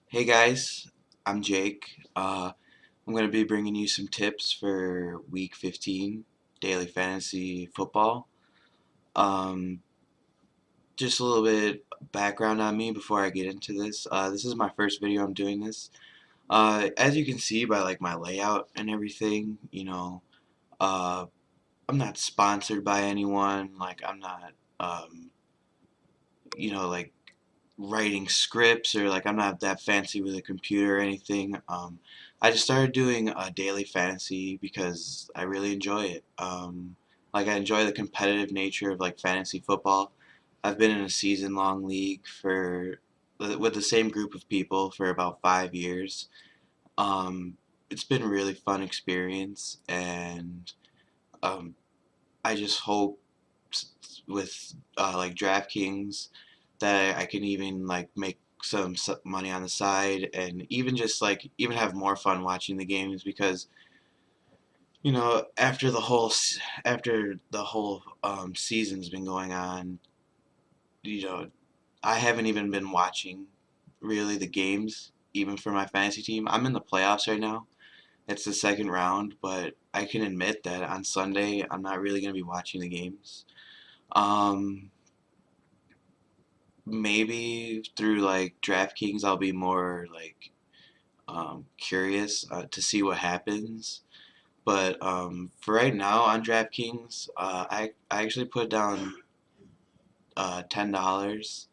Hey guys, I'm Jake. I'm going to be bringing you some tips for Week 15 daily fantasy football. Um, just a little bit background on me before I get into this. This is my first video I'm doing this. As you can see by like my layout and everything, uh, I'm not sponsored by anyone. Like I'm not, um, like writing scripts or like I'm not that fancy with a computer or anything. I just started doing daily fantasy because I really enjoy it. Like I enjoy the competitive nature of like fantasy football. I've been in a season-long league for with the same group of people for about 5 years. Um, it's been a really fun experience, and um, I just hope with like DraftKings that I can even like make some money on the side and even just like even have more fun watching the games because after the whole season's been going on, you know I haven't even been watching really the games even for my fantasy team. I'm in the playoffs right now. It's the second round, but I can admit that on Sunday I'm not really going to be watching the games. Um, Maybe through like DraftKings, I'll be more like curious to see what happens. But for right now on DraftKings, I actually put down $10,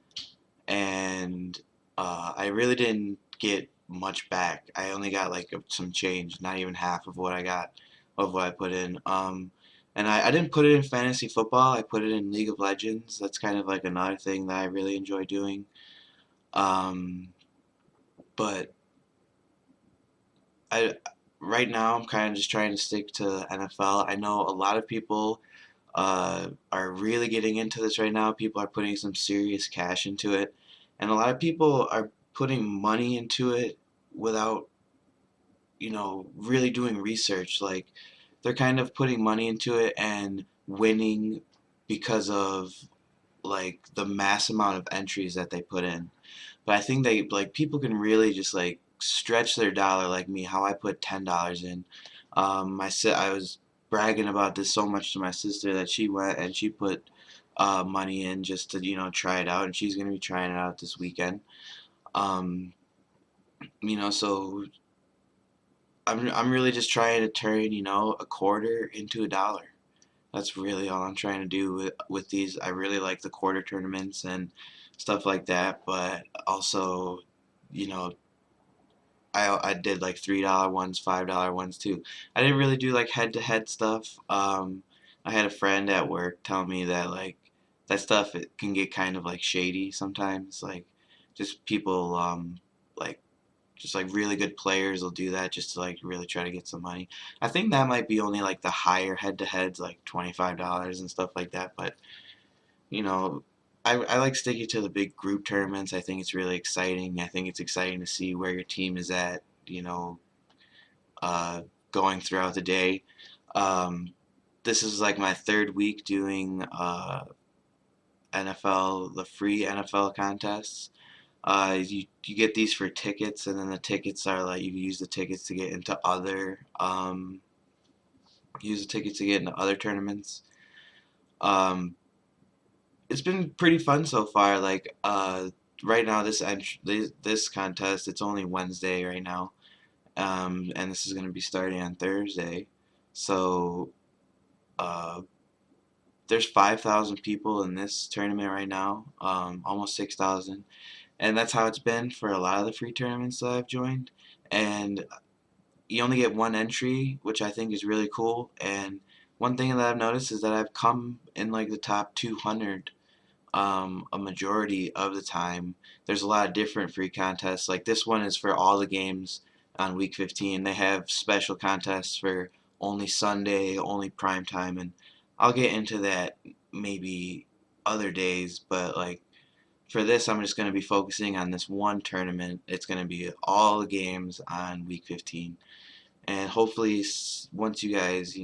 and I really didn't get much back. I only got like some change, not even half of what I got of what I put in. And I didn't put it in fantasy football. I put it in League of Legends. That's kind of like another thing that I really enjoy doing. Um, but I right now I'm kind of just trying to stick to NFL. I know a lot of people are really getting into this right now. People are putting some serious cash into it, and a lot of people are putting money into it without really doing research. Like they're kind of putting money into it and winning because of like the mass amount of entries that they put in. But I think they like people can really just like stretch their dollar like me. How I put $10 in. I was bragging about this so much to my sister that she went and she put money in just to try it out, and she's gonna be trying it out this weekend. Um, so I'm really just trying to turn a quarter into a dollar. That's really all I'm trying to do with these. I really like the quarter tournaments and stuff like that, but also, you know, I did like $3 ones, $5 ones too. I didn't really do like head to head stuff. I had a friend at work tell me that like that stuff it can get kind of like shady sometimes. Like just people like just like really good players will do that just to like really try to get some money. I think that might be only like the higher head to heads, like $25 and stuff like that. But you know, I like sticking to the big group tournaments. I think it's really exciting. I think it's exciting to see where your team is at, uh, going throughout the day. Um, this is like my third week doing NFL, the free NFL contests. You get these for tickets, and then the tickets are like you use the tickets to get into other tournaments. Um, it's been pretty fun so far. Like right now, this contest it's only Wednesday right now, and this is gonna be starting on Thursday. So uh, there's 5,000 people in this tournament right now, almost 6,000, and that's how it's been for a lot of the free tournaments that I've joined. And you only get one entry, which I think is really cool. And one thing that I've noticed is that I've come in like the top 200 a majority of the time. There's a lot of different free contests. Like this one is for all the games on week 15. They have special contests for only Sunday, only prime time, and I'll get into that maybe other days, but like for this, I'm just going to be focusing on this one tournament. It's going to be all the games on week 15. And hopefully, once you guys,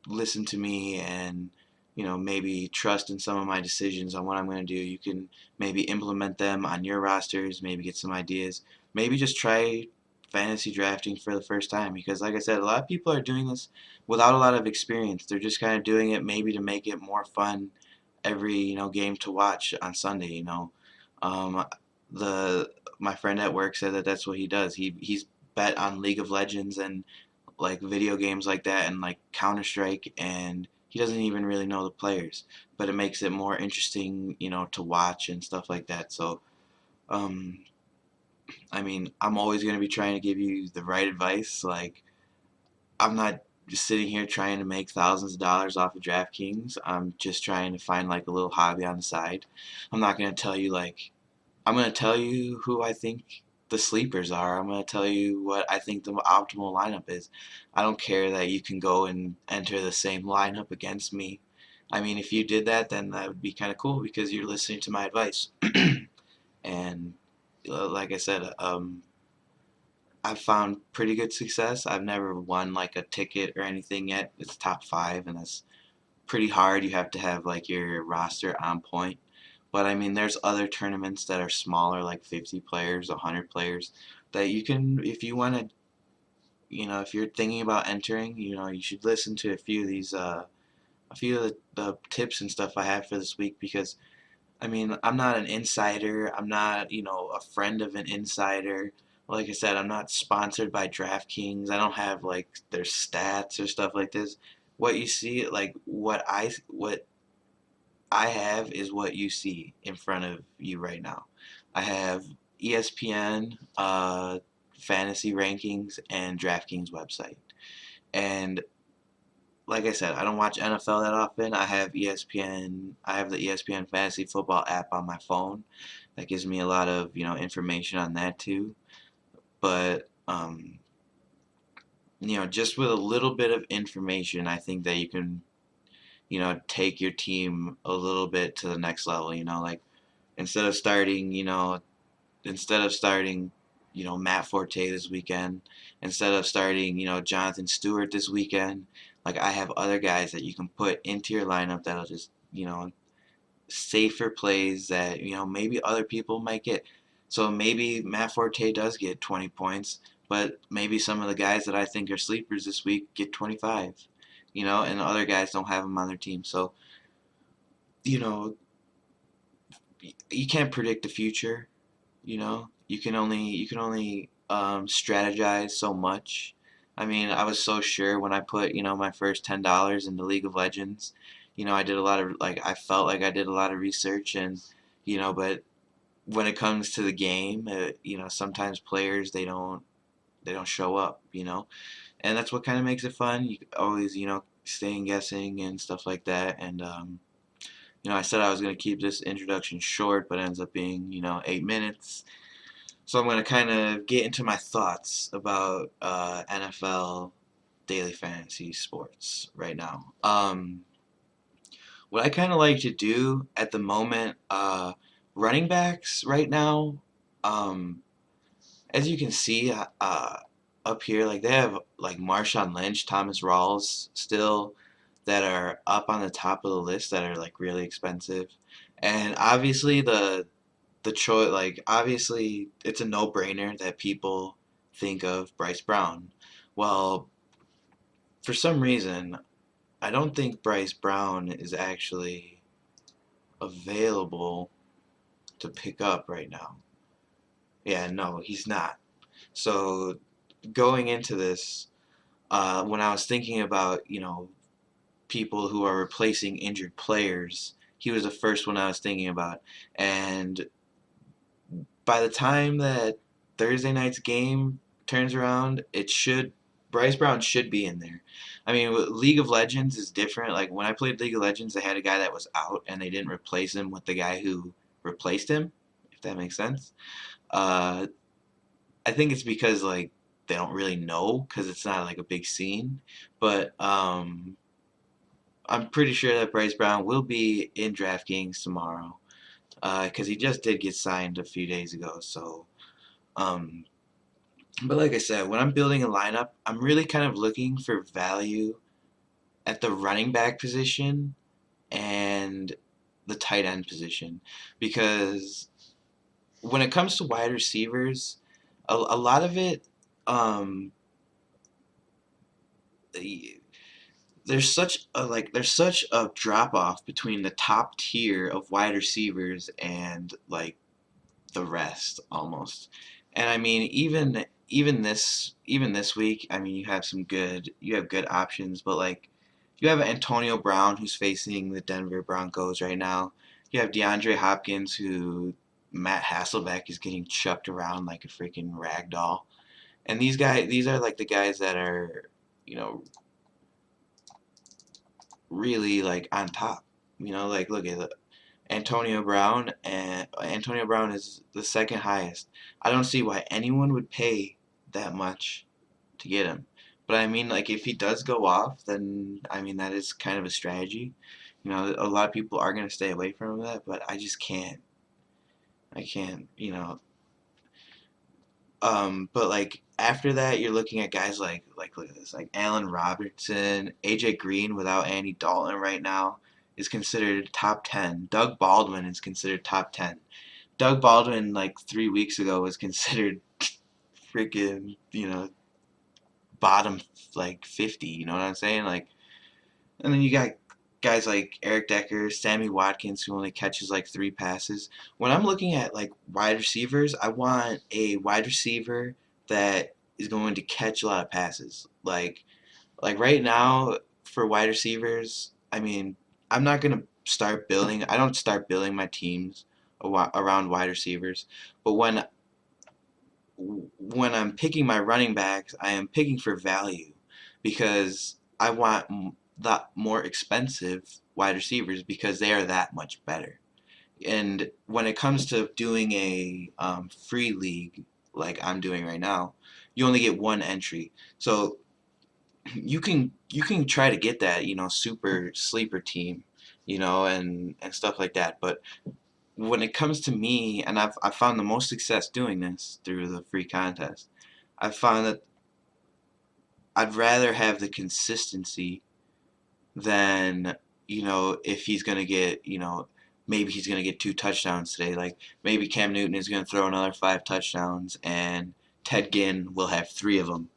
listen to me and maybe trust in some of my decisions on what I'm going to do. You can maybe implement them on your rosters, maybe get some ideas, maybe just try fantasy drafting for the first time because like I said, a lot of people are doing this without a lot of experience. They're just kind of doing it maybe to make it more fun every, game to watch on Sunday. Um, the my friend at work said that that's what he does. He's bet on League of Legends and like video games like that and like Counter Strike, and he doesn't even really know the players, but it makes it more interesting, to watch and stuff like that. So, um, I mean, I'm always gonna be trying to give you the right advice. Like, I'm not just sitting here trying to make thousands of dollars off of DraftKings. I'm just trying to find like a little hobby on the side. I'm not gonna tell you like I'm going to tell you who I think the sleepers are. I'm going to tell you what I think the optimal lineup is. I don't care that you can go and enter the same lineup against me. I mean, if you did that, then that would be kind of cool because you're listening to my advice. And like I said, I've found pretty good success. I've never won like a ticket or anything yet. It's top five, and that's pretty hard. You have to have like your roster on point. But I mean, there's other tournaments that are smaller, like 50 players, 100 players, that you can, if you want to, if you're thinking about entering, you should listen to a few of the tips and stuff I have for this week because, I mean, I'm not an insider. I'm not, a friend of an insider. Like I said, I'm not sponsored by DraftKings. I don't have like their stats or stuff like this. What you see, like what I have is what you see in front of you right now. I have ESPN, fantasy rankings, and DraftKings website. And like I said, I don't watch NFL that often. I have ESPN. I have the ESPN fantasy football app on my phone. That gives me a lot of information on that too. But just with a little bit of information, I think that you can take your team a little bit to the next level. Like instead of starting, instead of starting, Matt Forte this weekend, instead of starting, Jonathan Stewart this weekend, like I have other guys that you can put into your lineup that'll just, safer plays that, maybe other people might get. So maybe Matt Forte does get 20 points, but maybe some of the guys that I think are sleepers this week get 25, and other guys don't have them on their team. So, you know, you can't predict the future. You can only strategize so much. I mean, I was so sure when I put my first $10 into League of Legends. I did a lot of like I felt like I did a lot of research and but when it comes to the game, sometimes players they don't show up. And that's what kind of makes it fun. You always staying guessing and stuff like that. And I said I was going to keep this introduction short, but it ends up being 8 minutes. So I'm going to kind of get into my thoughts about NFL daily fantasy sports right now. What I kind of like to do at the moment, running backs right now, um, as you can see up here, like they have like Marshawn Lynch, Thomas Rawls still that are up on the top of the list that are like really expensive, and obviously the choice, like obviously it's a no-brainer that people think of Bryce Brown. Well, for some reason, I don't think Bryce Brown is actually available to pick up right now. Yeah, no, he's not. So going into this, when I was thinking about, people who are replacing injured players, he was the first one I was thinking about. And by the time that Thursday night's game turns around, Bryce Brown should be in there. I mean, League of Legends is different. Like when I played League of Legends, they had a guy that was out, and they didn't replace him with the guy who replaced him. If that makes sense. Uh, I think it's because like they don't really know because it's not like a big scene. But I'm pretty sure that Bryce Brown will be in DraftKings tomorrow because he just did get signed a few days ago. So, um, but like I said, when I'm building a lineup, I'm really kind of looking for value at the running back position and the tight end position, because when it comes to wide receivers, a lot of it, um, there's such a drop off between the top tier of wide receivers and like the rest almost. And I mean, even this week, I mean, you have good options, but like you have Antonio Brown who's facing the Denver Broncos right now. You have DeAndre Hopkins who Matt Hasselbeck is getting chucked around like a freaking rag doll. And these are like the guys that are, you know, really like on top. Like look at Antonio Brown, and Antonio Brown is the second highest. I don't see why anyone would pay that much to get him. But I mean, like if he does go off, then I mean that is kind of a strategy. A lot of people are gonna stay away from that, but I just can't. I can't. But like after that, you're looking at guys like look at this, like Allen Robertson, AJ Green without Andy Dalton right now is considered top 10. Doug Baldwin is considered top 10. Doug Baldwin like 3 weeks ago was considered freaking bottom like 50. You know what I'm saying? Like, and then you got guys like Eric Decker, Sammy Watkins, who only catches like 3 passes. When I'm looking at like wide receivers, I want a wide receiver that is going to catch a lot of passes. Like right now for wide receivers, I mean, I'm not gonna start building. I don't start building my teams around wide receivers, but when I'm picking my running backs, I am picking for value because I want the more expensive wide receivers because they are that much better. And when it comes to doing a free league like I'm doing right now, you only get one entry. So you can try to get that super sleeper team, and stuff like that. But when it comes to me, and I've found the most success doing this through the free contest, I found that I'd rather have the consistency than if he's gonna get maybe he's gonna get 2 touchdowns today. Like maybe Cam Newton is gonna throw another 5 touchdowns, and Ted Ginn will have 3 of them.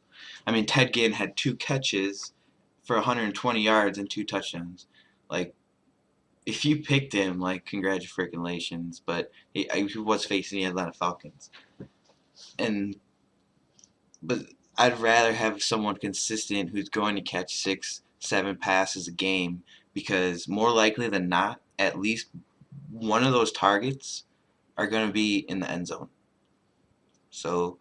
I mean, Ted Ginn had 2 catches for 120 yards and 2 touchdowns. Like, if you picked him, like, congratulations. But he was facing the Atlanta Falcons, and but I'd rather have someone consistent who's going to catch 6, 7 passes a game because more likely than not, at least one of those targets are going to be in the end zone. So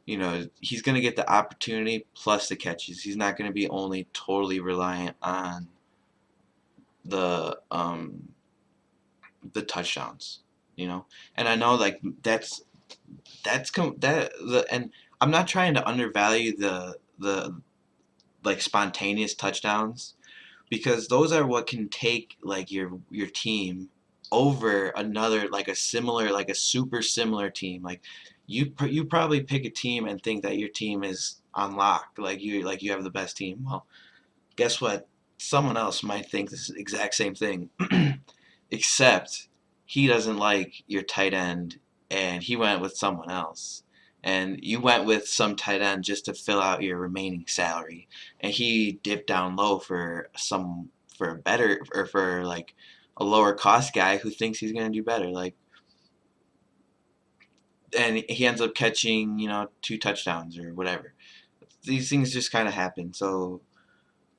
he's going to get the opportunity plus the catches. He's not going to be only totally reliant on the touchdowns. And I know like and I'm not trying to undervalue the like spontaneous touchdowns because those are what can take like your team over another like a similar like a super similar team. Like you probably pick a team and think that your team is on lock, like you have the best team. Well, guess what? Someone else might think this exact same thing, except he doesn't like your tight end, and he went with someone else. And you went with some tight end just to fill out your remaining salary, and he dipped down low for a better or for like a lower cost guy who thinks he's gonna do better. Like, and he ends up catching 2 touchdowns or whatever. These things just kind of happen. So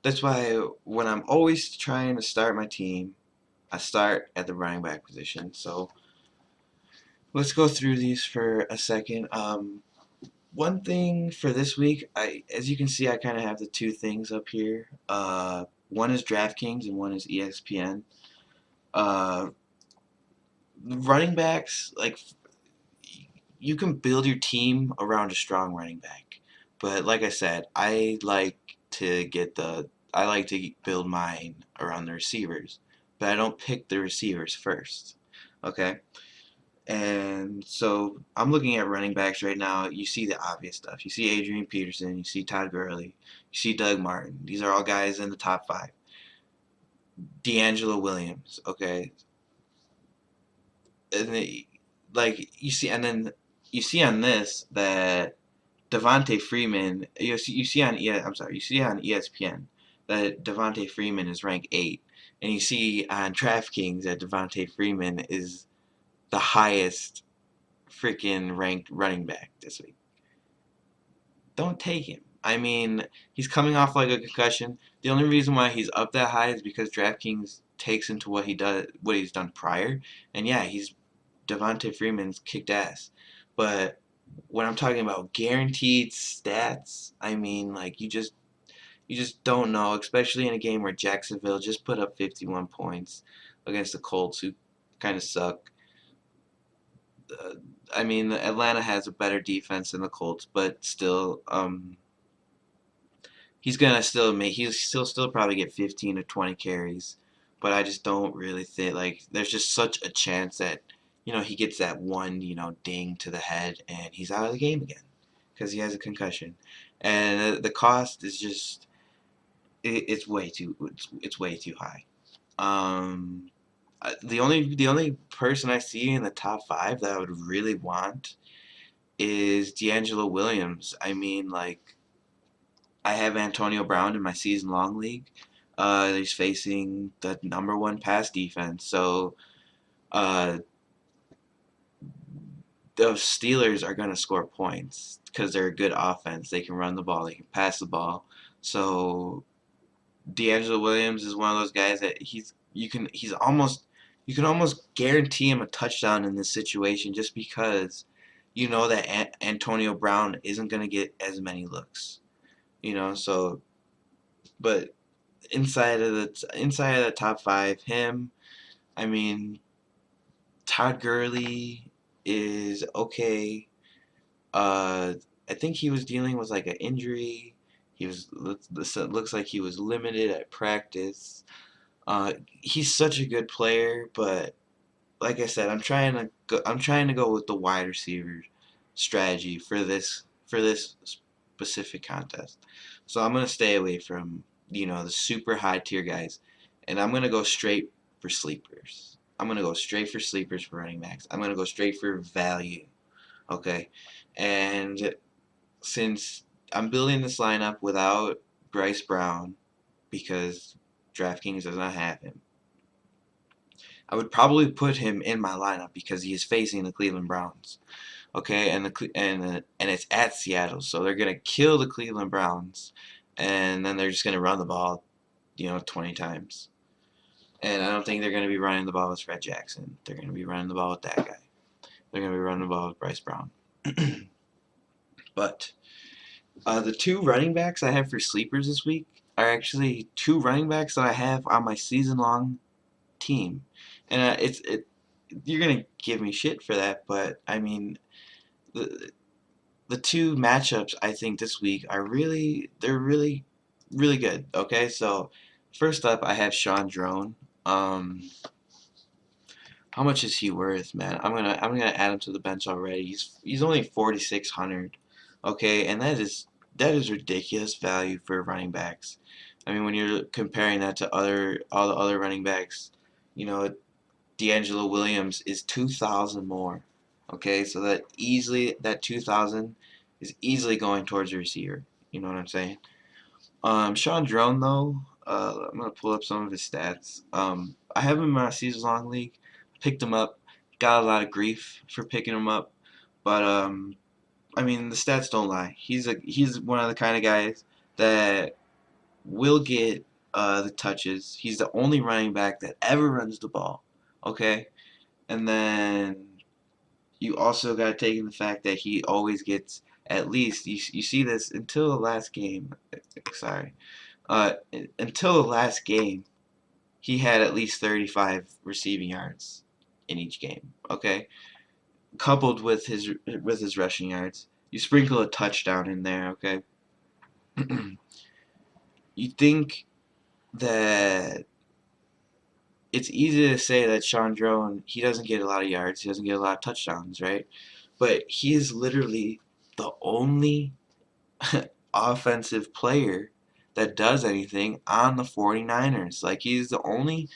that's why when I'm always trying to start my team, I start at the running back position. So let's go through these for a second. One thing for this week, as you can see, I kind of have the 2 things up here. One is DraftKings and one is ESPN. Uh, Running backs, like you can build your team around a strong running back, but like I said, I like to build mine around the receivers, but I don't pick the receivers first. Okay? And so I'm looking at running backs right now. You see the obvious stuff. You see Adrian Peterson, you see Todd Gurley, you see Doug Martin. These are all guys in the top 5. D'Angelo Williams, okay, and like you see, and then you see on this that Devontae Freeman, you see on I'm sorry, you see on ESPN that Devontae Freeman is ranked 8, and you see on DraftKings that Devontae Freeman is the highest freaking ranked running back this week. Don't take him. I mean, he's coming off like a concussion. The only reason why he's up that high is because DraftKings takes into what he's done prior, and yeah, he's Devontae Freeman's kicked ass. But when I'm talking about guaranteed stats, I mean like you just don't know, especially in a game where Jacksonville just put up 51 points against the Colts, who kind of suck. Uh, I mean, Atlanta has a better defense than the Colts, but still, he'll still probably get 15 to 20 carries. But I just don't really think like there's just such a chance that he gets that one ding to the head and he's out of the game again because he has a concussion, and the cost is just it's way too high. Um, the only person I see in the top 5 that I would really want is D'Angelo Williams. I mean, like, I have Antonio Brown in my season long league. He's facing the number one pass defense, so uh, the Steelers are gonna score points because they're a good offense. They can run the ball, they can pass the ball. So D'Angelo Williams is one of those guys that you can almost guarantee him a touchdown in this situation just because you know that Antonio Brown isn't going to get as many looks. So but inside of the top 5, him, I mean, Todd Gurley is okay. I think he was dealing with like an injury. Looks like he was limited at practice. He's such a good player, but like I said, I'm trying to go with the wide receiver strategy for this specific contest. So I'm gonna stay away from the super high tier guys, and I'm gonna go straight for sleepers. I'm gonna go straight for sleepers for running backs. I'm gonna go straight for value. Okay, and since I'm building this lineup without Bryce Brown because DraftKings does not have him, I would probably put him in my lineup because he is facing the Cleveland Browns. Okay, and it's at Seattle, so they're gonna kill the Cleveland Browns, and then they're just gonna run the ball, 20 times. And I don't think they're gonna be running the ball with Fred Jackson. They're gonna be running the ball with that guy. They're gonna be running the ball with Bryce Brown. But the two running backs I have for sleepers this week are actually two running backs that I have on my season long team, and you're gonna give me shit for that, but I mean the the two matchups I think this week they're really really good. Okay, so first up I have Sean Drone. Um, how much is he worth, man? I'm gonna add him to the bench already. He's only 4,600. Okay, and that is ridiculous value for running backs. I mean, when you're comparing that to all the other running backs, you know, D'Angelo Williams is 2,000 more. Okay, so that 2,000 is easily going towards a receiver. You know what I'm saying? Sean Drone though, I'm gonna pull up some of his stats. I have him in my season long league. Picked him up. Got a lot of grief for picking him up, but I mean the stats don't lie. He's one of the kind of guys that will get the touches. He's the only running back that ever runs the ball. Okay, and then you also got to take in the fact that he always gets at least you see this until the last game. Sorry, uh, until the last game, he had at least 35 receiving yards in each game. Okay, coupled with his rushing yards, you sprinkle a touchdown in there. Okay, you think that it's easy to say that Sean Drone, he doesn't get a lot of yards, he doesn't get a lot of touchdowns, right? But he is literally the only offensive player that does anything on the 49ers. Like, he's the only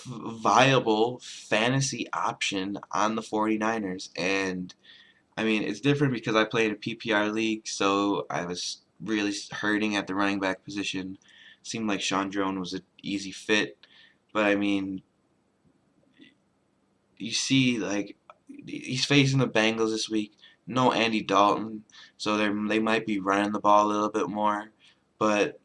viable fantasy option on the 49ers. And I mean, it's different because I played a PPR league, so I was really hurting at the running back position. Seemed like Sean Drone was an easy fit, but I mean, you see, like, he's facing the Bengals this week. No Andy Dalton, so they might be running the ball a little bit more. But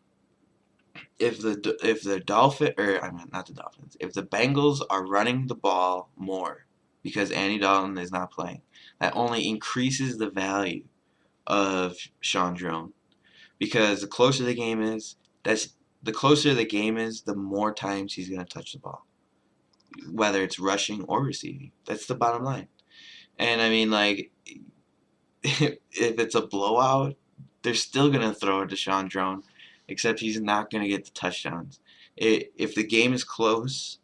if the Dolphin or I mean not the Dolphins, if the Bengals are running the ball more because Andy Dalton is not playing, that only increases the value of Sean Drone because the closer the game is, the more times he's gonna touch the ball, whether it's rushing or receiving. That's the bottom line. And I mean, like, if it's a blowout, they're still gonna throw it to Sean Drone, except he's not gonna get the touchdowns. If the game is close,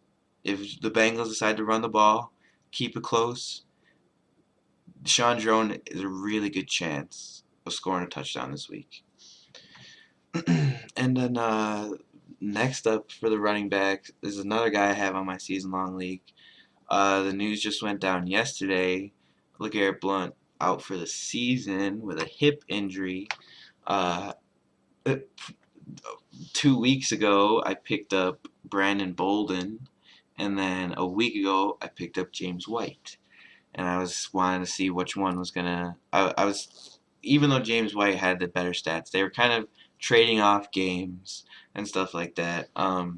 if the Bengals decide to run the ball, keep it close, Sean Drone is a really good chance of scoring a touchdown this week. And then next up for the running back is another guy I have on my season long league. The news just went down yesterday. LeGarrette Blount out for the season with a hip injury. Uh, 2 weeks ago, I picked up Brandon Bolden, and then a week ago, I picked up James White. And I was wanting to see which one was gonna. I was, even though James White had the better stats, they were kind of trading off games and stuff like that. I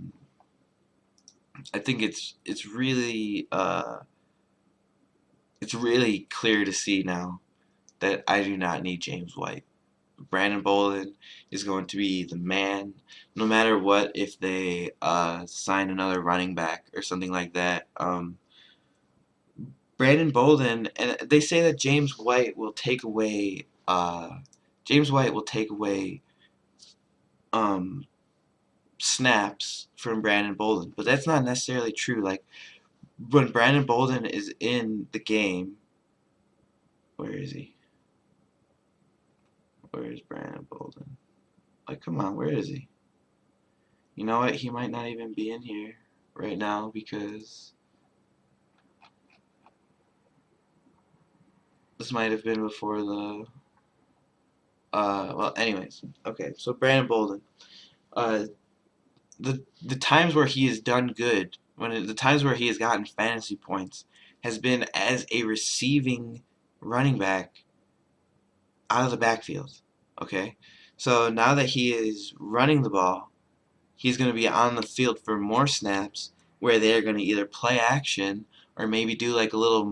think it's really clear to see now that I do not need James White. Brandon Bolden is going to be the man, no matter what. If they sign another running back or something like that, Brandon Bolden, and they say that James White will take away. James White will take away um, snaps from Brandon Bolden, but that's not necessarily true. Like, when Brandon Bolden is in the game, where is he? Where is Brandon Bolden? Like, come on, where is he? You know what? He might not even be in here right now because this might have been before the. Well, anyways, okay. So Brandon Bolden, uh, the times where he has done good, the times where he has gotten fantasy points, has been as a receiving running back out of the backfield. Okay, so now that he is running the ball, he's going to be on the field for more snaps where they're going to either play action or maybe do like a little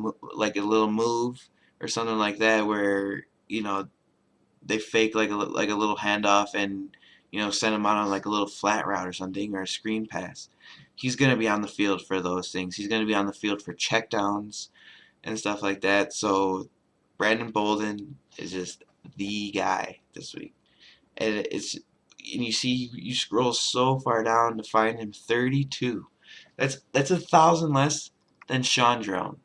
move or something like that where they fake like a little handoff and send him out on like a little flat route or something or a screen pass. He's going to be on the field for those things. He's going to be on the field for checkdowns and stuff like that. So Brandon Bolden is just the guy this week. And you scroll so far down to find him 32. That's 1,000 less than Sean Drone.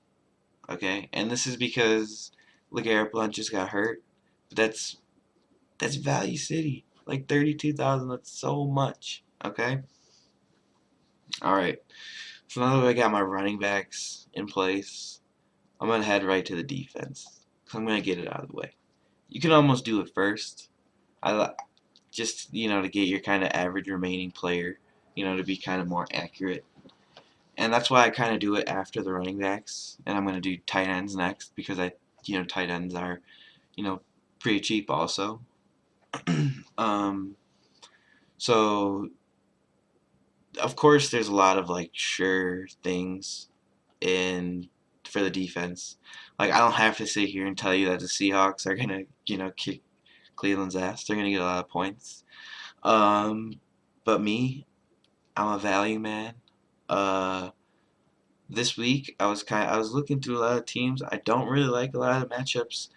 Okay, and this is because LeGarrette Blount just got hurt. But that's Value City. Like 32,000. That's so much. Okay. All right. So now that I got my running backs in place, I'm gonna head right to the defense. 'Cause I'm gonna get it out of the way. You can almost do it first. I just to get your kind of average remaining player, to be kind of more accurate. And that's why I kind of do it after the running backs, and I'm gonna do tight ends next because tight ends are you know pretty cheap also. um, so of course there's a lot of like sure things in for the defense. Like, I don't have to sit here and tell you that the Seahawks are gonna kick Cleveland's ass. They're gonna get a lot of points. Um, but me, I'm a value man. Uh, this week I was looking through a lot of teams. I don't really like a lot of matchups.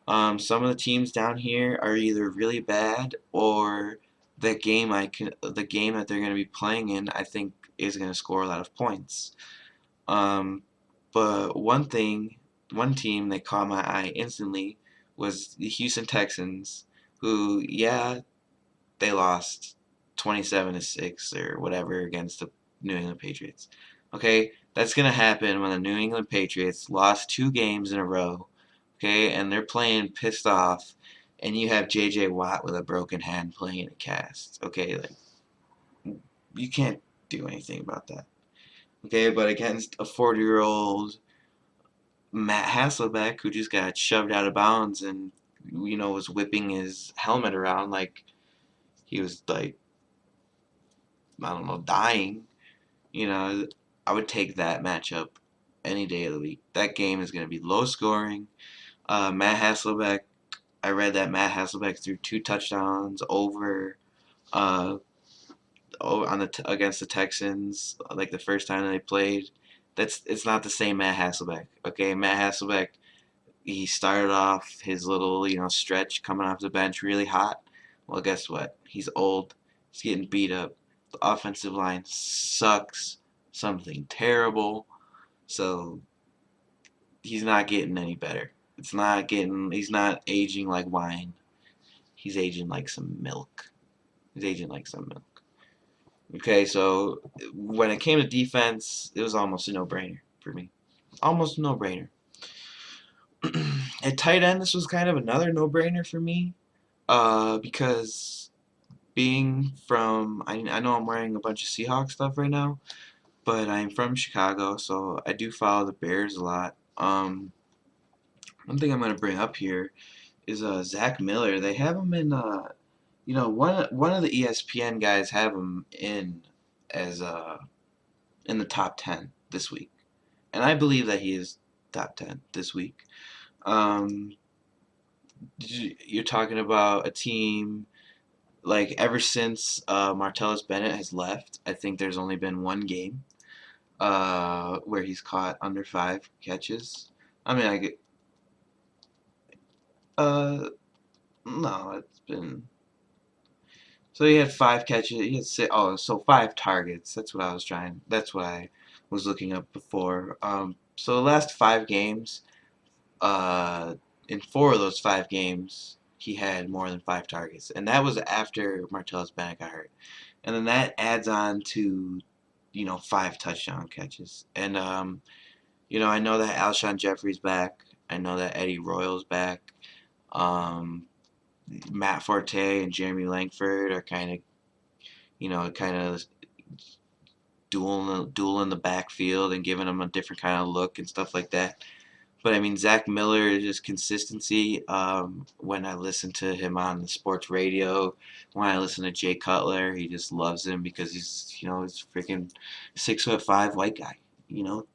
Some of the teams down here are either really bad or the game that they're going to be playing in I think is going to score a lot of points. Um, but one team that caught my eye instantly was the Houston Texans, who, yeah, they lost. 27-6 or whatever against the New England Patriots. Okay, that's gonna happen when the New England Patriots lost 2 games in a row. Okay, and they're playing pissed off, and you have J.J. Watt with a broken hand playing in a cast. Okay, like you can't do anything about that. Okay, but against a 40-year-old Matt Hasselbeck who just got shoved out of bounds and was whipping his helmet around like he was like I don't know dying. You know, I would take that matchup any day of the week. That game is going to be low scoring. Matt Hasselbeck, I read that Matt Hasselbeck threw 2 touchdowns uh, on against the Texans like the first time they played. It's not the same Matt Hasselbeck. Okay, Matt Hasselbeck, he started off his little stretch coming off the bench really hot. Well, guess what? He's old. He's getting beat up. The offensive line sucks. Something terrible. So he's not getting any better. He's not aging like wine. He's aging like some milk. He's aging like some milk. Okay, so when it came to defense, it was almost a no-brainer for me. Almost a no-brainer. At tight end, this was kind of another no-brainer for me, because being from, I know I'm wearing a bunch of Seahawks stuff right now, but I'm from Chicago, so I do follow the Bears a lot. One thing I'm going to bring up here is Zach Miller. They have him in, one of the ESPN guys have him in as in the top 10 this week, and I believe that he is top 10 this week. Um, you're talking about a team like ever since Martellus Bennett has left. I think there's only been one game where he's caught under 5 catches. I mean, no, it's been. So he had 5 catches. He had so 5 targets. That's what I was trying. That's what I was looking up before. So the last 5 games, uh, in 4 of those 5 games, he had more than 5 targets, and that was after Martellus Bennett got hurt. And then that adds on to, 5 touchdown catches. And I know that Alshon Jeffrey's back. I know that Eddie Royal's back. Um, Matt Forte and Jeremy Langford are kind of dueling the backfield and giving them a different kind of look and stuff like that. But I mean, Zach Miller is just consistency. When I listen to him on the sports radio, when I listen to Jay Cutler, he just loves him because he's freaking 6'5" white guy,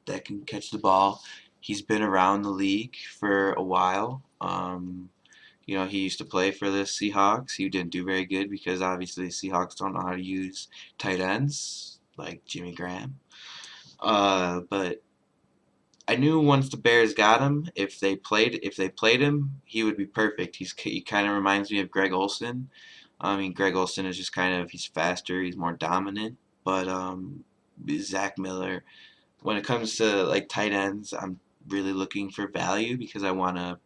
that can catch the ball. He's been around the league for a while. He used to play for the Seahawks. He didn't do very good because obviously the Seahawks don't know how to use tight ends like Jimmy Graham. But I knew once the Bears got him, if they played him, he would be perfect. He kind of reminds me of Greg Olsen. I mean, Greg Olsen is just he's faster, he's more dominant. But Zach Miller, when it comes to like tight ends, I'm really looking for value because I want to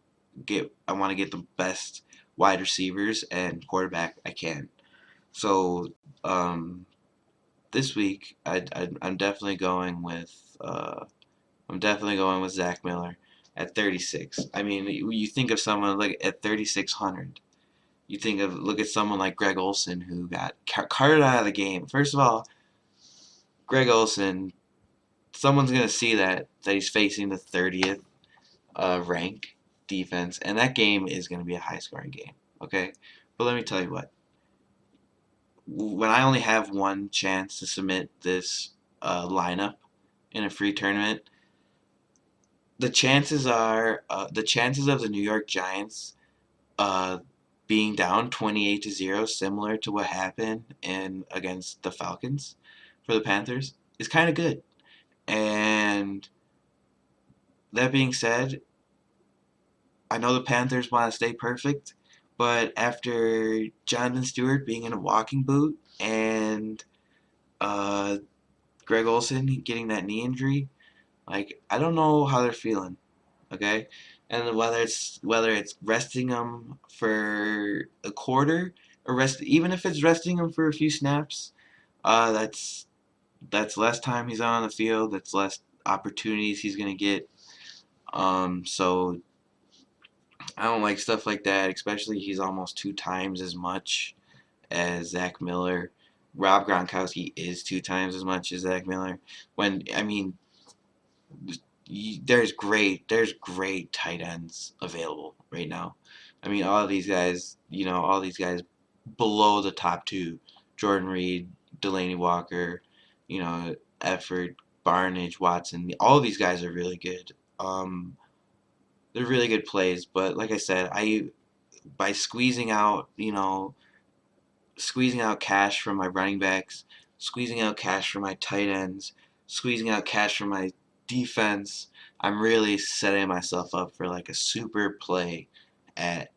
get the best wide receivers and quarterback I can. So this week, I'm definitely going with. I'm definitely going with Zach Miller at 36. I mean, you think of someone like at 3,600. Look at someone like Greg Olsen who got carted out of the game. First of all, Greg Olsen, someone's gonna see that he's facing the 30th rank defense, and that game is gonna be a high scoring game. Okay, but let me tell you what. When I only have one chance to submit this lineup in a free tournament, the chances of the New York Giants uh, being down 28-0, similar to what happened in against the Falcons for the Panthers, is kind of good. And that being said, I know the Panthers want to stay perfect, but after Jonathan Stewart being in a walking boot and uh, Greg Olsen getting that knee injury, like I don't know how they're feeling. Okay, and whether it's resting them for a quarter even if it's resting him for a few snaps, that's less time he's on the field. That's less opportunities he's gonna get. So I don't like stuff like that. Especially he's almost 2 times as much as Zach Miller. Rob Gronkowski is 2 times as much as Zach Miller. When I mean, there's great tight ends available right now. I mean, all these guys below the top two, Jordan Reed, Delaney Walker, Efford, Barnage, Watson, all these guys are really good. Um, they're really good plays, but like I said, I by squeezing out cash from my running backs, squeezing out cash from my tight ends, squeezing out cash from my defense, I'm really setting myself up for like a super play at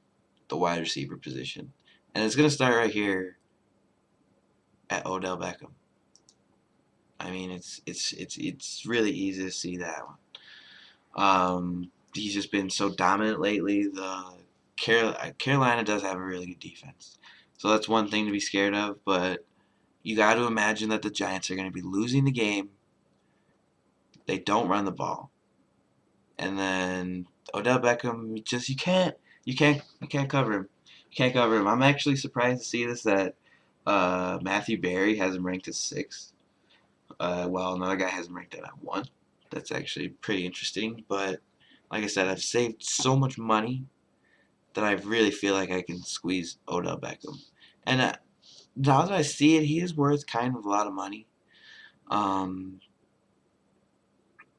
the wide receiver position. And it's going to start right here at Odell Beckham. I mean, it's really easy to see that one. He's just been so dominant lately. The Carolina does have a really good defense, so that's one thing to be scared of. But you got to imagine that the Giants are going to be losing the game. They don't run the ball, and then Odell Beckham, you can't cover him. You can't cover him. I'm actually surprised to see this that Matthew Berry has him ranked as 6th. While another guy has him ranked at 1. That's actually pretty interesting. But like I said, I've saved so much money that I really feel like I can squeeze Odell Beckham. And now that I see it, he is worth kind of a lot of money. Um,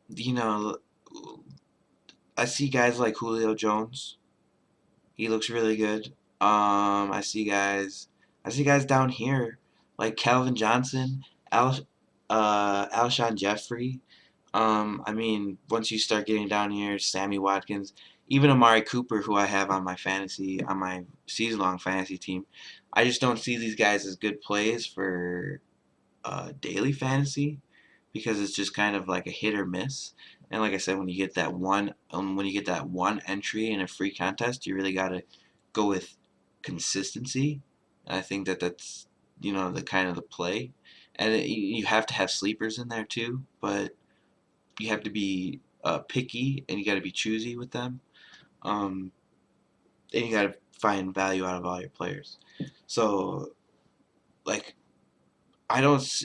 you know, I see guys like Julio Jones. He looks really good. I see guys down here like Calvin Johnson, Al, Alshon Jeffrey. I mean, once you start getting down here, Sammy Watkins, even Amari Cooper, who I have on my season-long fantasy team, I just don't see these guys as good plays for daily fantasy because it's just kind of like a hit or miss. And like I said, when you get that one entry in a free contest, you really got to go with consistency. And I think that that's the kind of the play, and you have to have sleepers in there too, but you have to be picky and you got to be choosy with them. Um, and you got to find value out of all your players. So like I don't.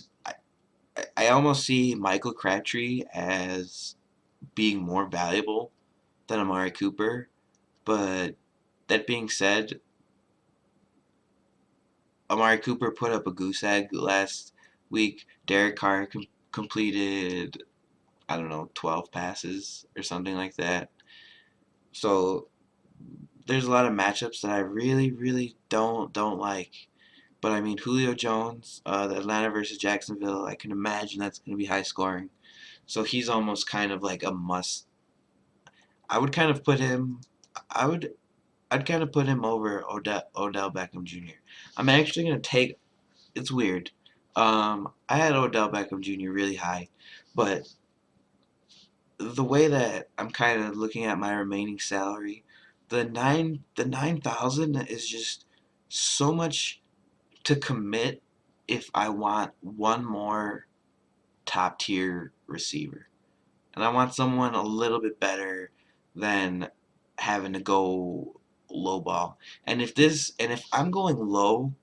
I almost see Michael Crabtree as being more valuable than Amari Cooper. But that being said, Amari Cooper put up a goose egg last week. Derek Carr completed, I don't know, 12 passes or something like that. So there's a lot of matchups that I really, really don't like. But I mean, Julio Jones, the Atlanta versus Jacksonville, I can imagine that's going to be high scoring. So he's almost kind of like a must. I would kind of put him. I would. I'd kind of put him over Odell Beckham Jr. I'm actually gonna take. It's weird. I had Odell Beckham Jr. really high, but the way that I'm kind of looking at my remaining salary, the 9,000 is just so much to commit if I want one more top tier receiver. And I want someone a little bit better than having to go low ball. And if I'm going low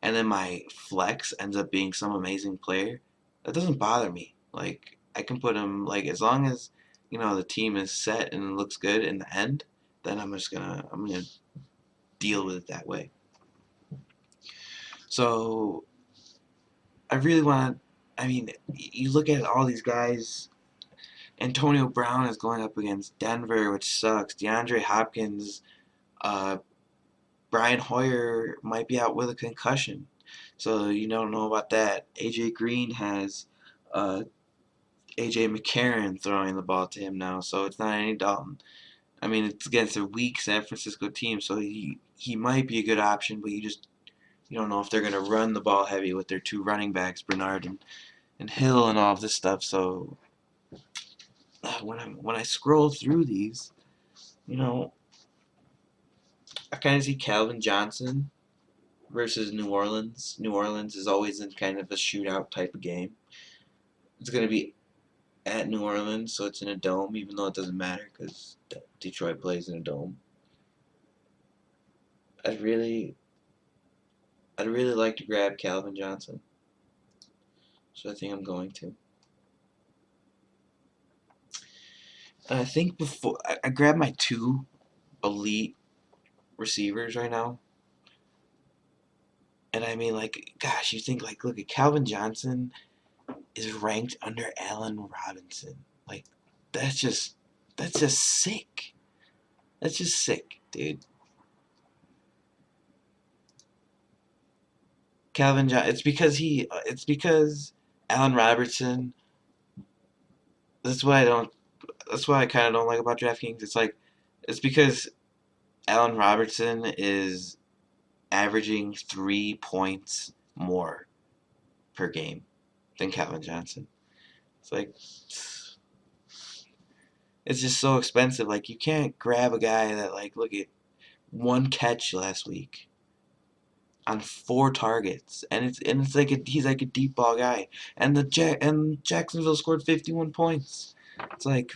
and then my flex ends up being some amazing player, that doesn't bother me. Like I can put him like as long as the team is set and looks good in the end, then I'm gonna deal with it that way. So I really want. I mean, you look at all these guys. Antonio Brown is going up against Denver, which sucks. DeAndre Hopkins, uh, Brian Hoyer might be out with a concussion, so you don't know about that. AJ Green has uh, AJ McCarron throwing the ball to him now, so it's not Andy Dalton. I mean, it's against a weak San Francisco team, so he might be a good option, but you don't know if they're gonna run the ball heavy with their 2 running backs, Bernard and Hill, and all of this stuff. So when I scroll through these, you know, I kind of see Calvin Johnson versus New Orleans. New Orleans is always in kind of a shootout type of game. It's going to be at New Orleans, so it's in a dome, even though it doesn't matter because Detroit plays in a dome. I'd really, I'd really like to grab Calvin Johnson, so I think I'm going to. And I think before I grab my two elite receivers right now, and I mean, like, gosh, you think like, look at Calvin Johnson is ranked under Allen Robinson. Like, that's just that's just sick. That's just sick, dude. Calvin John. It's because Allen Robertson. That's why I don't. That's why I kind of don't like about DraftKings. It's because Allen Robertson is averaging 3 points more per game than Calvin Johnson. It's like it's just so expensive. Like you can't grab a guy that like look at one catch last week on 4 targets, and it's like he's like a deep ball guy, and and Jacksonville scored 51 points. It's like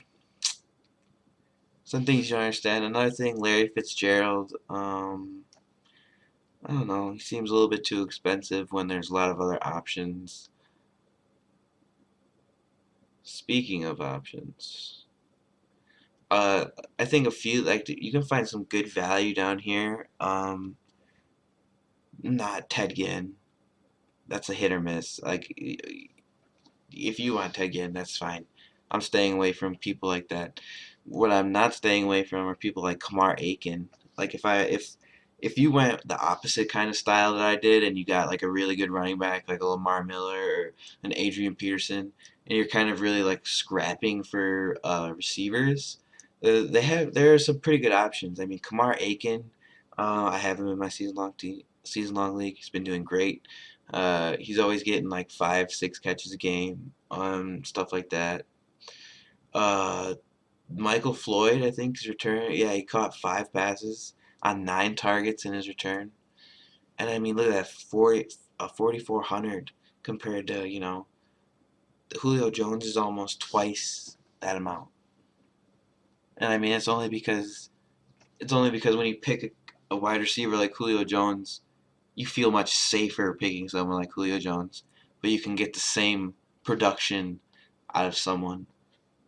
some things you don't understand. Another thing, Larry Fitzgerald. I don't know. He seems a little bit too expensive when there's a lot of other options. Speaking of options, uh, I think a few like you can find some good value down here. Not Ted Ginn. That's a hit or miss. Like if you want Ted Ginn, that's fine. I'm staying away from people like that. What I'm not staying away from are people like Kamar Aiken. Like if you went the opposite kind of style that I did, and you got like a really good running back like a Lamar Miller or an Adrian Peterson, and you're kind of really like scrapping for receivers, there are some pretty good options. I mean, Kamar Aiken, I have him in my season long league. He's been doing great. He's always getting like 5, 6 catches a game, stuff like that. Uh, Michael Floyd, I think, his return. Yeah, he caught 5 passes on 9 targets in his return. And I mean, look at that, 4,400 compared to Julio Jones is almost twice that amount. And I mean, it's only because when you pick a wide receiver like Julio Jones, you feel much safer picking someone like Julio Jones, but you can get the same production out of someone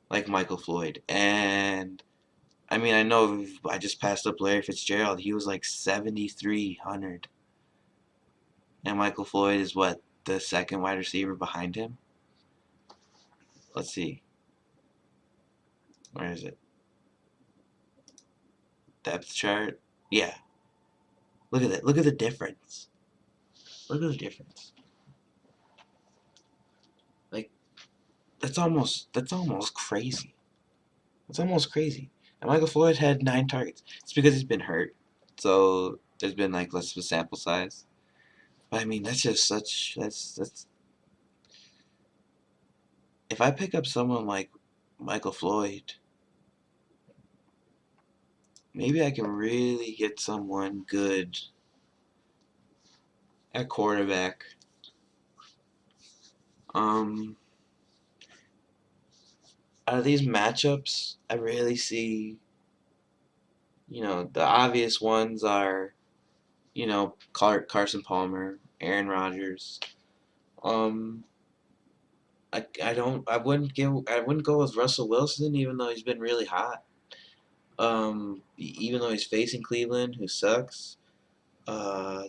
like Michael Floyd. And I mean, I know I just passed up Larry Fitzgerald. He was like 7,300, and Michael Floyd is what, the second wide receiver behind him. Let's see, where is it? Depth chart. Yeah, look at that. Look at the difference. Look at the difference. Like that's almost crazy. It's almost crazy. And Michael Floyd had 9 targets. It's because he's been hurt, so there's been like less of a sample size. But I mean, that's just such. That's if I pick up someone like Michael Floyd, maybe I can really get someone good at quarterback. Um, Out of these matchups, I really see. The obvious ones are, Carson Palmer, Aaron Rodgers. Um, I wouldn't go with Russell Wilson, even though he's been really hot. Even though he's facing Cleveland, who sucks. Uh,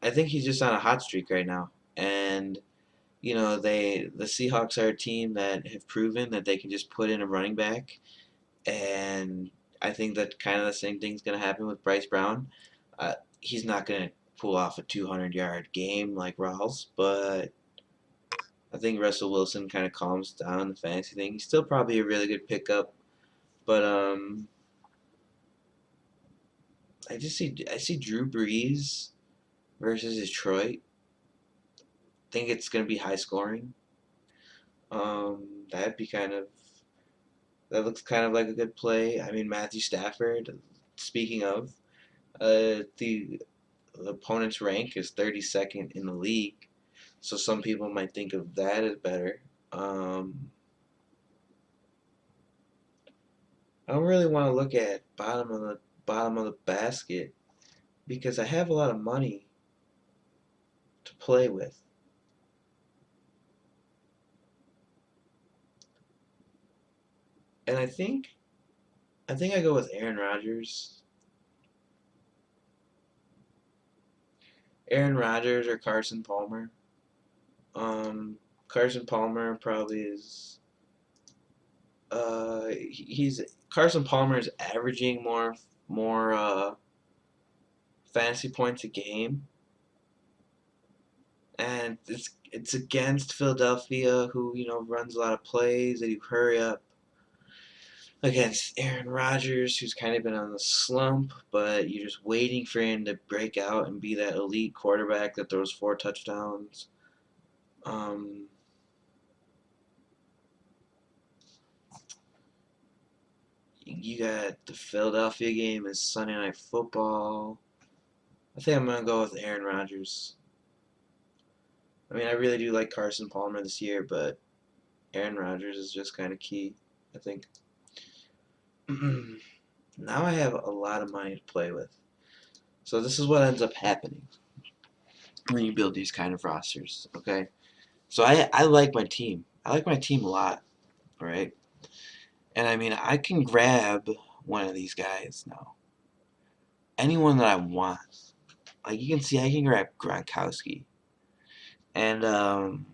I think he's just on a hot streak right now, and the Seahawks are a team that have proven that they can just put in a running back, and I think that kind of the same thing's gonna happen with Bryce Brown. He's not gonna pull off a 200-yard game like Rawls, but I think Russell Wilson kind of calms down the fantasy thing. He's still probably a really good pickup, but I see Drew Brees versus Detroit. Think it's gonna be high scoring. That'd be that looks kind of like a good play. I mean, Matthew Stafford. Speaking of, The opponent's rank is 32nd in the league, so some people might think of that as better. I don't really want to look at bottom of the basket because I have a lot of money to play with. And I think I go with Aaron Rodgers. Aaron Rodgers or Carson Palmer. Carson Palmer probably is he's Carson Palmer is averaging more fantasy points a game, and it's against Philadelphia, who runs a lot of plays that you hurry up, against Aaron Rodgers, who's kind of been on the slump, but you're just waiting for him to break out and be that elite quarterback that throws 4 touchdowns. Um, you got the Philadelphia game is Sunday Night Football. I think I'm gonna go with Aaron Rodgers. I mean, I really do like Carson Palmer this year, but Aaron Rodgers is just kind of key, I think. Now I have a lot of money to play with. So this is what ends up happening when you build these kind of rosters, okay? So I like my team. I like my team a lot, right? And I mean, I can grab one of these guys now. Anyone that I want. Like, you can see, I can grab Gronkowski. And the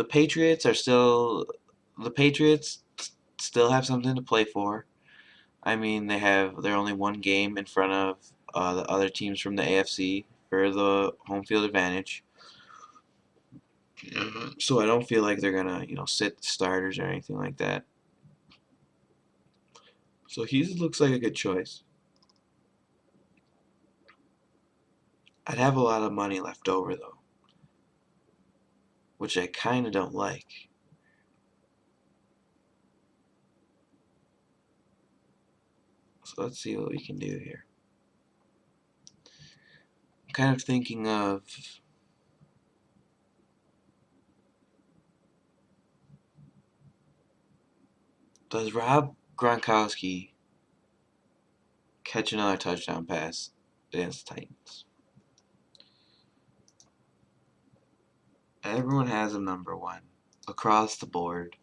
Patriots are still the Patriots still have something to play for. I mean, they're only one game in front of the other teams from the AFC for the home field advantage. So I don't feel like they're gonna sit starters or anything like that. So he looks like a good choice. I'd have a lot of money left over though, which I kind of don't like. So let's see what we can do here. I'm kind of thinking of does Rob Gronkowski catch another touchdown pass against the Titans? Everyone has him number one across the board,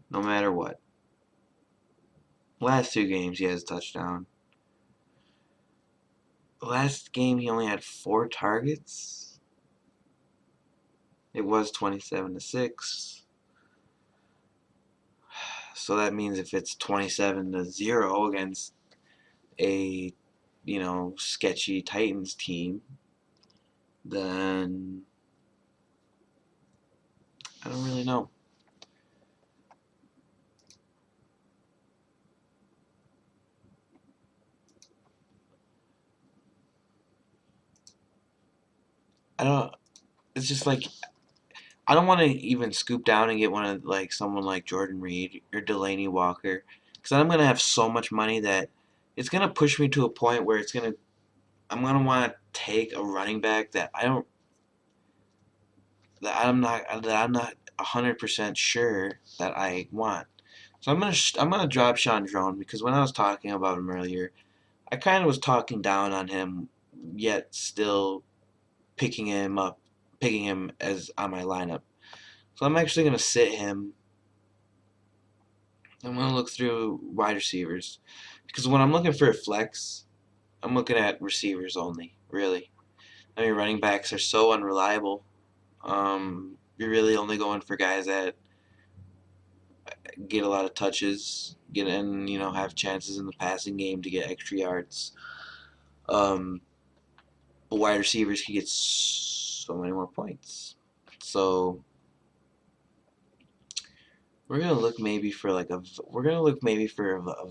no matter what. Last 2 games he has a touchdown. Last game he only had 4 targets. It was 27-6. So that means if it's 27-0 against a sketchy Titans team, then I don't really know. I don't. It's just like I don't want to even scoop down and get one of like someone like Jordan Reed or Delaney Walker, because I'm gonna have so much money that it's gonna push me to a point where I'm gonna want to take a running back that I'm not 100% sure that I want. So I'm gonna drop Sean Drone because when I was talking about him earlier, I kind of was talking down on him, yet still picking him as on my lineup. So I'm actually gonna sit him. I'm gonna look through wide receivers because when I'm looking for a flex, I'm looking at receivers only. Really, I mean running backs are so unreliable. You're really only going for guys that get a lot of touches, get in, have chances in the passing game to get extra yards. Um, but wide receivers can get so many more points. So we're gonna look maybe for a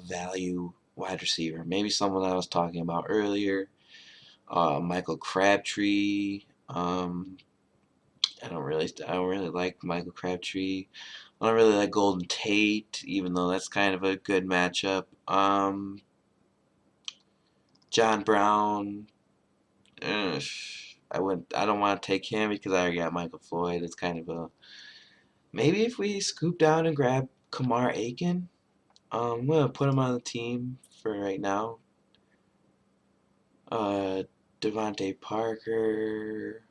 value wide receiver, maybe someone I was talking about earlier, Michael Crabtree. I don't really like Michael Crabtree. I don't really like Golden Tate, even though that's kind of a good matchup. John Brown. Uh, I don't want to take him because I already got Michael Floyd. It's kind of a maybe if we scoop down and grab Kamar Aiken. I'm gonna put him on the team for right now. Uh, Devontae Parker.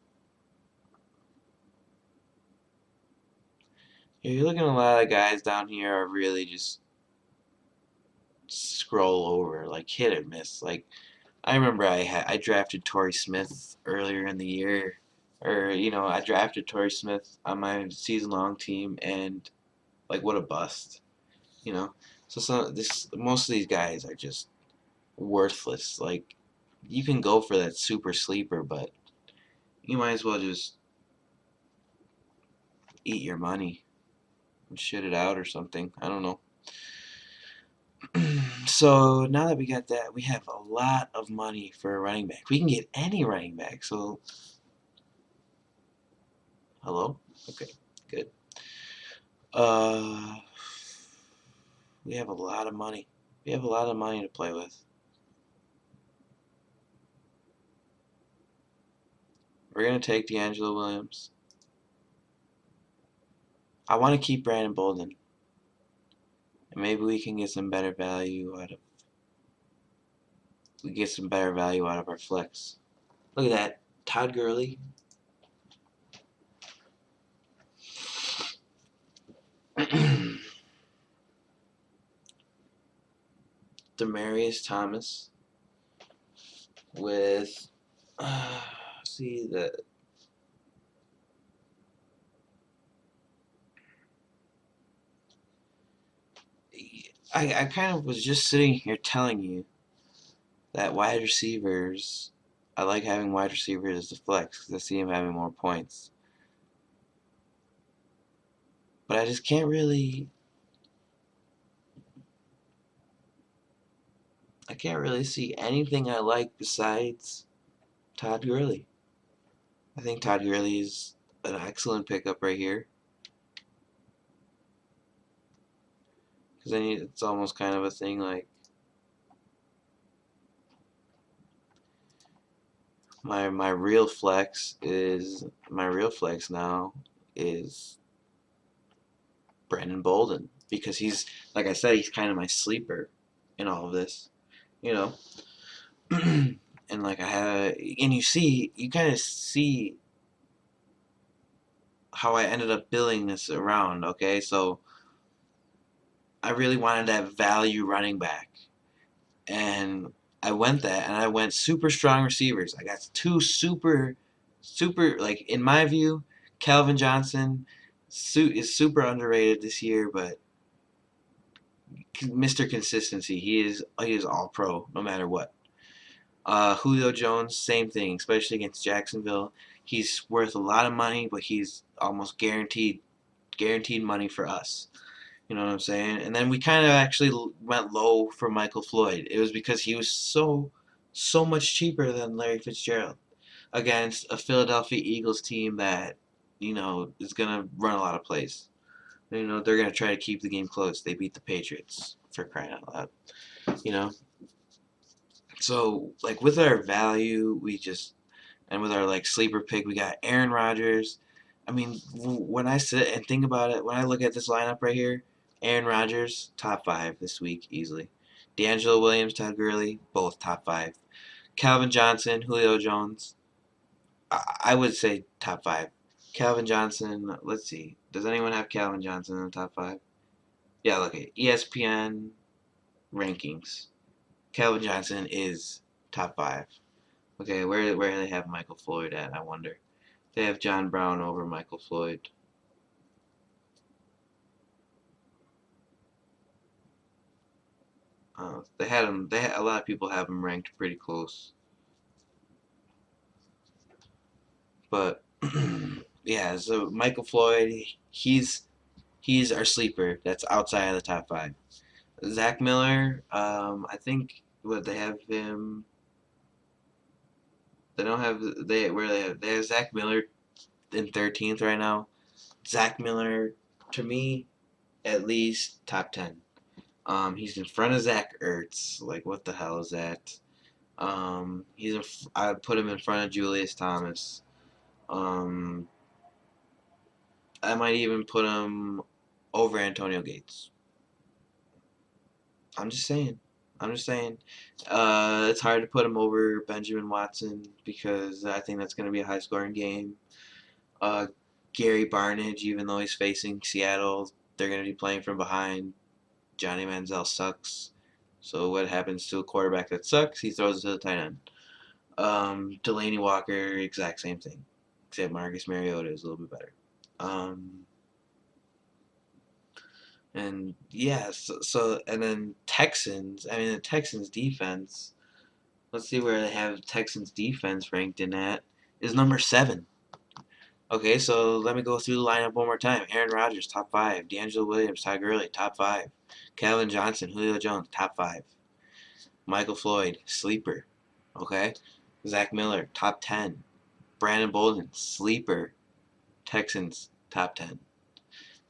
Yeah, you're looking at a lot of guys down here are really just scroll over, like hit or miss. Like I remember I drafted Torrey Smith earlier in the year, or I drafted Torrey Smith on my season long team, and like what a bust, you know. So most of these guys are just worthless. Like you can go for that super sleeper, but you might as well just eat your money and shit it out or something. I don't know. So now that we got that, we have a lot of money for a running back. We can get any running back. So, hello? Okay, good. Uh, we have a lot of money. We have a lot of money to play with. We're going to take D'Angelo Williams. I want to keep Brandon Bolden. And maybe we can get some better value out of our flex. Look at that. Todd Gurley. Demarius Thomas with see the I kind of was just sitting here telling you that wide receivers, I like having wide receivers as the flex because I see him having more points. But I just can't really, I can't really see anything I like besides Todd Gurley. I think Todd Gurley is an excellent pickup right here because then it's almost kind of a thing like my real flex now is Brandon Bolden because he's like I said he's kind of my sleeper in all of this, you know. And like you kind of see how I ended up building this around. Okay, so I really wanted that value running back, and I went super strong receivers. I got two super like in my view, Calvin Johnson is super underrated this year, but Mr. Consistency, he is all pro no matter what. Julio Jones, same thing, especially against Jacksonville. He's worth a lot of money, but he's almost guaranteed money for us. You know what I'm saying? And then we kind of actually went low for Michael Floyd. It was because he was so much cheaper than Larry Fitzgerald against a Philadelphia Eagles team that is gonna run a lot of plays. They're gonna try to keep the game close. They beat the Patriots for crying out loud. You know, so like with our value, and with our like sleeper pick, we got Aaron Rodgers. I mean, when I sit and think about it, when I look at this lineup right here, Aaron Rodgers top 5 this week easily. D'Angelo Williams, Todd Gurley, both top 5. Calvin Johnson, Julio Jones, I would say top 5. Calvin Johnson, let's see, does anyone have Calvin Johnson in the top 5? Yeah, look at ESPN rankings. Calvin Johnson is top 5. Okay, where do they have Michael Floyd at? I wonder. They have John Brown over Michael Floyd. They had him. A lot of people have him ranked pretty close, but yeah. So Michael Floyd, he's our sleeper. That's outside of the top 5. Zach Miller, I think what they have him. They don't have they have Zach Miller in 13th right now. Zach Miller, to me, at least top 10. He's in front of Zach Ertz. Like, what the hell is that? I put him in front of Julius Thomas. Um, I might even put him over Antonio Gates. I'm just saying. I'm just saying. It's hard to put him over Benjamin Watson because I think that's going to be a high scoring game. Uh, Gary Barnidge, even though he's facing Seattle, they're going to be playing from behind. Johnny Manziel sucks. So what happens to a quarterback that sucks? He throws it to the tight end. Delaney Walker, exact same thing, except Marcus Mariota is a little bit better. Um, and yeah, so and then Texans. I mean, the Texans defense. Let's see where they have Texans defense ranked in at is number 7. Okay, so let me go through the lineup one more time. Aaron Rodgers, top 5. D'Angelo Williams, Ty Gurley, top 5. Calvin Johnson, Julio Jones, top 5. Michael Floyd, sleeper. Okay, Zach Miller, top 10. Brandon Bolden, sleeper. Texans, top 10.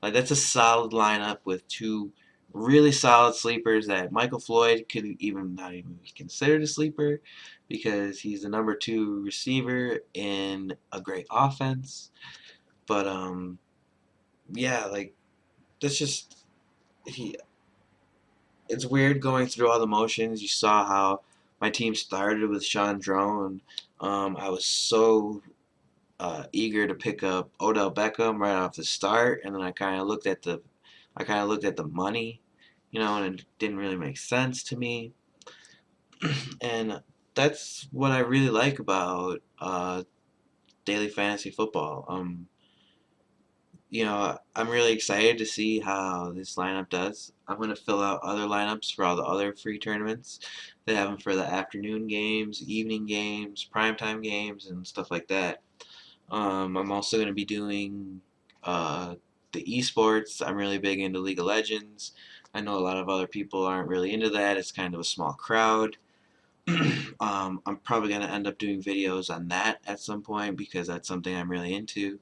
Like, that's a solid lineup with two really solid sleepers that Michael Floyd could even not even be considered a sleeper because he's the number 2 receiver in a great offense. But yeah, like that's just he. It's weird going through all the motions. You saw how my team started with Sean Drone. I was so eager to pick up Odell Beckham right off the start, and then I kind of looked at the money, and it didn't really make sense to me. And that's what I really like about daily fantasy football. I'm really excited to see how this lineup does. I'm going to fill out other lineups for all the other free tournaments. They have them for the afternoon games, evening games, primetime games, and stuff like that. I'm also going to be doing the esports. I'm really big into League of Legends. I know a lot of other people aren't really into that. It's kind of a small crowd. I'm probably going to end up doing videos on that at some point because that's something I'm really into.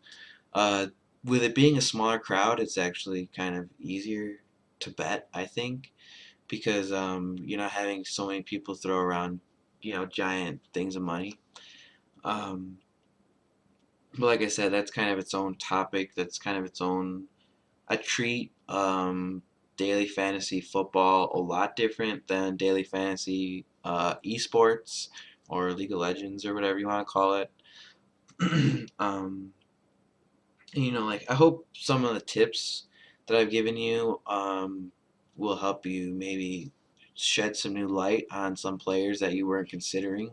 Uh, with it being a smaller crowd, it's actually kind of easier to bet, I think, because you're not having so many people throw around, giant things of money. Um, but like I said, that's kind of its own topic. That's kind of its own a treat. Daily fantasy football a lot different than daily fantasy esports or League of Legends or whatever you want to call it. um, like I hope some of the tips that I've given you will help you maybe shed some new light on some players that you weren't considering.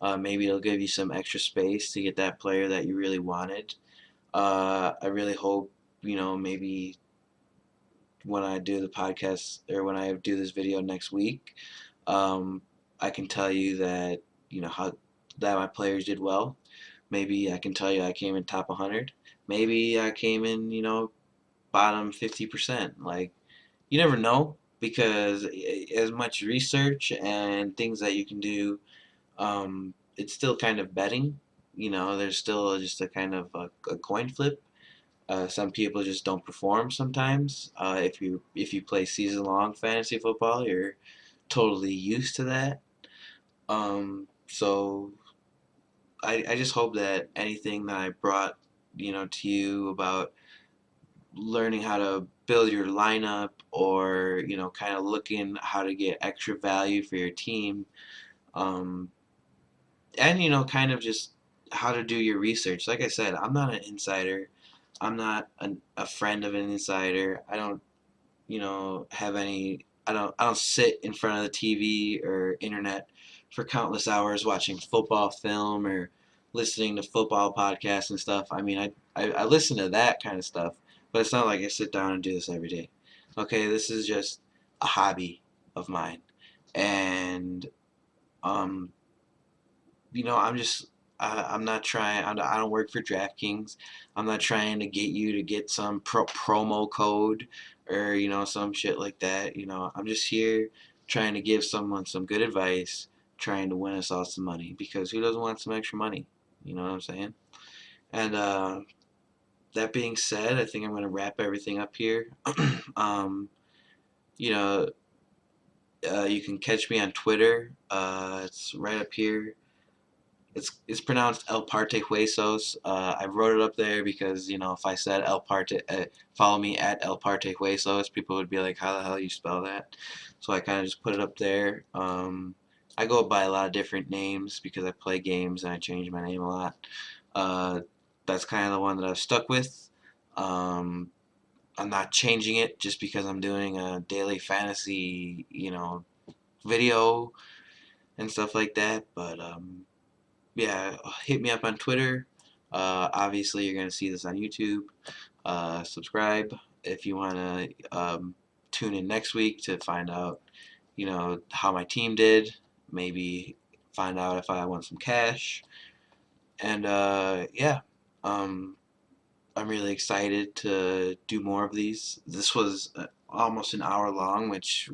Maybe it'll give you some extra space to get that player that you really wanted. I really hope, maybe when I do the podcast or when I do this video next week, um, I can tell you that, how that my players did well. Maybe I can tell you I came in top 100. Maybe I came in, bottom 50%. Like, you never know because as much research and things that you can do, it's still kind of betting. There's still just a kind of a coin flip. Some people just don't perform sometimes. If you play season long fantasy football, you're totally used to that. So I just hope that anything that I brought to you about learning how to build your lineup or kind of looking how to get extra value for your team, um, and kind of just how to do your research. Like I said, I'm not an insider. I'm not a friend of an insider. I don't have any. I don't sit in front of the TV or internet for countless hours watching football film or listening to football podcasts and stuff. I mean, I listen to that kind of stuff, but it's not like I sit down and do this every day. Okay, this is just a hobby of mine, and um, I'm just I'm not trying. I don't work for DraftKings. I'm not trying to get you to get some promo code or some shit like that. I'm just here trying to give someone some good advice, trying to win us all some money because who doesn't want some extra money? You know what I'm saying? And that being said, I think I'm going to wrap everything up here. um, you know, You can catch me on Twitter. It's right up here. It's pronounced El Parte Huesos. I wrote it up there because if I said El Parte, follow me at El Parte Huesos, people would be like, how the hell you spell that? So I kind of just put it up there. I go by a lot of different names because I play games and I change my name a lot. Uh, that's kind of the one that I've stuck with. Um, I'm not changing it just because I'm doing a daily fantasy, video and stuff like that. But yeah, hit me up on Twitter. Obviously, you're gonna see this on YouTube. Subscribe if you wanna tune in next week to find out, how my team did. Maybe find out if I won some cash. And yeah, um, I'm really excited to do more of these. This was almost an hour long, which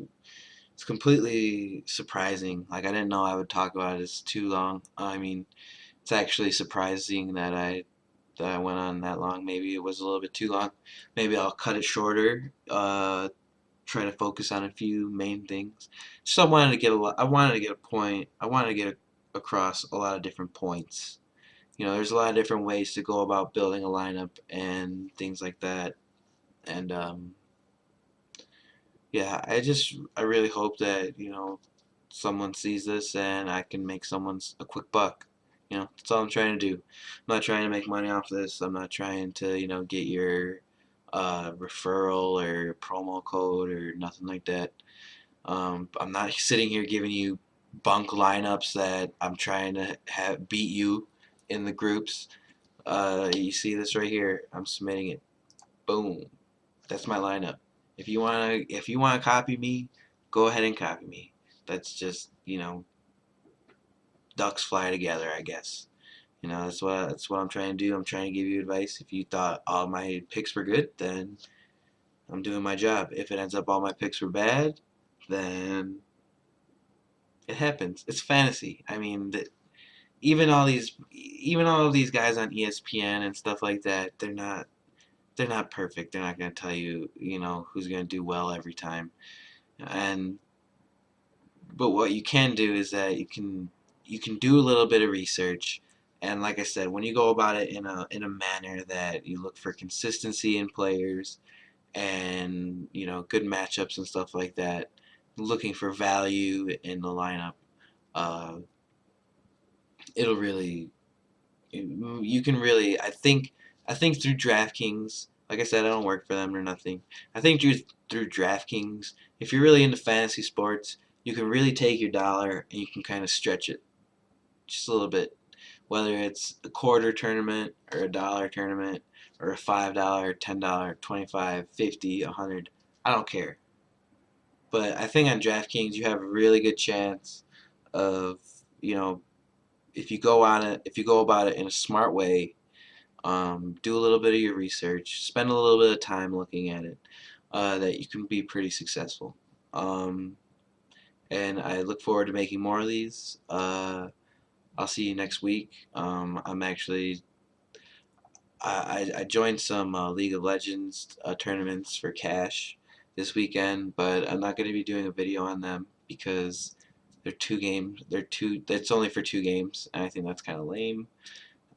is completely surprising. Like I didn't know I would talk about it too long. I mean, it's actually surprising that I went on that long. Maybe it was a little bit too long. Maybe I'll cut it shorter. Try to focus on a few main things. So I wanted to get a lot. I wanted to get a point. I wanted to get across a lot of different points. There's a lot of different ways to go about building a lineup and things like that. And yeah, I really hope that someone sees this and I can make someone's a quick buck. That's all I'm trying to do. I'm not trying to make money off this. I'm not trying to get your referral or promo code or nothing like that. I'm not sitting here giving you bunk lineups that I'm trying to have beat you in the groups. You see this right here? I'm submitting it. Boom. That's my lineup. If you wanna copy me, go ahead and copy me. That's just ducks fly together, I guess. That's what I'm trying to do. I'm trying to give you advice. If you thought all my picks were good, then I'm doing my job. If it ends up all my picks were bad, then it happens. It's fantasy. I mean, even all of these guys on ESPN and stuff like that, they're not perfect. They're not going to tell you, who's going to do well every time. And but what you can do is that you can do a little bit of research, and like I said, when you go about it in a manner that you look for consistency in players and good matchups and stuff like that, looking for value in the lineup, uh, it'll really you can really I think through DraftKings, like I said, I don't work for them or nothing. I think through DraftKings, if you're really into fantasy sports, you can really take your dollar and you can kind of stretch it just a little bit. Whether it's a quarter tournament or a dollar tournament or a $5, $10, 25, 50, 100, I don't care. But I think on DraftKings you have a really good chance of, you know, if you go about it in a smart way, do a little bit of your research, spend a little bit of time looking at it, that you can be pretty successful. Um, and I look forward to making more of these. I'll see you next week. I'm actually I joined some League of Legends tournaments for cash this weekend, but I'm not going to be doing a video on them because they're two games. That's only for two games, and I think that's kind of lame.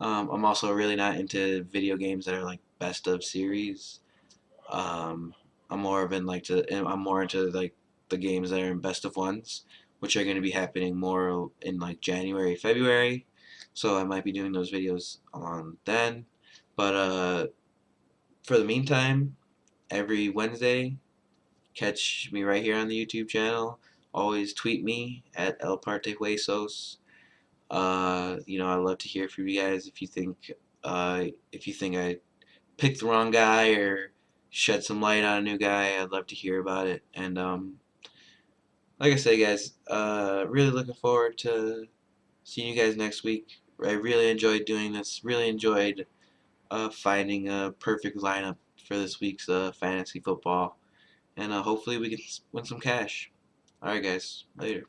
I'm also really not into video games that are like best of series. Um, I'm more into like the games that are in best of ones, which are going to be happening more in like January, February. So I might be doing those videos on then. But for the meantime, every Wednesday, catch me right here on the YouTube channel. Always tweet me at El Parte Huesos. I love to hear from you guys if you think I picked the wrong guy or shed some light on a new guy. I'd love to hear about it. And like I say, guys, really looking forward to seeing you guys next week. I really enjoyed doing this. Really enjoyed finding a perfect lineup for this week's fantasy football. And hopefully we can win some cash. All right, guys. Later.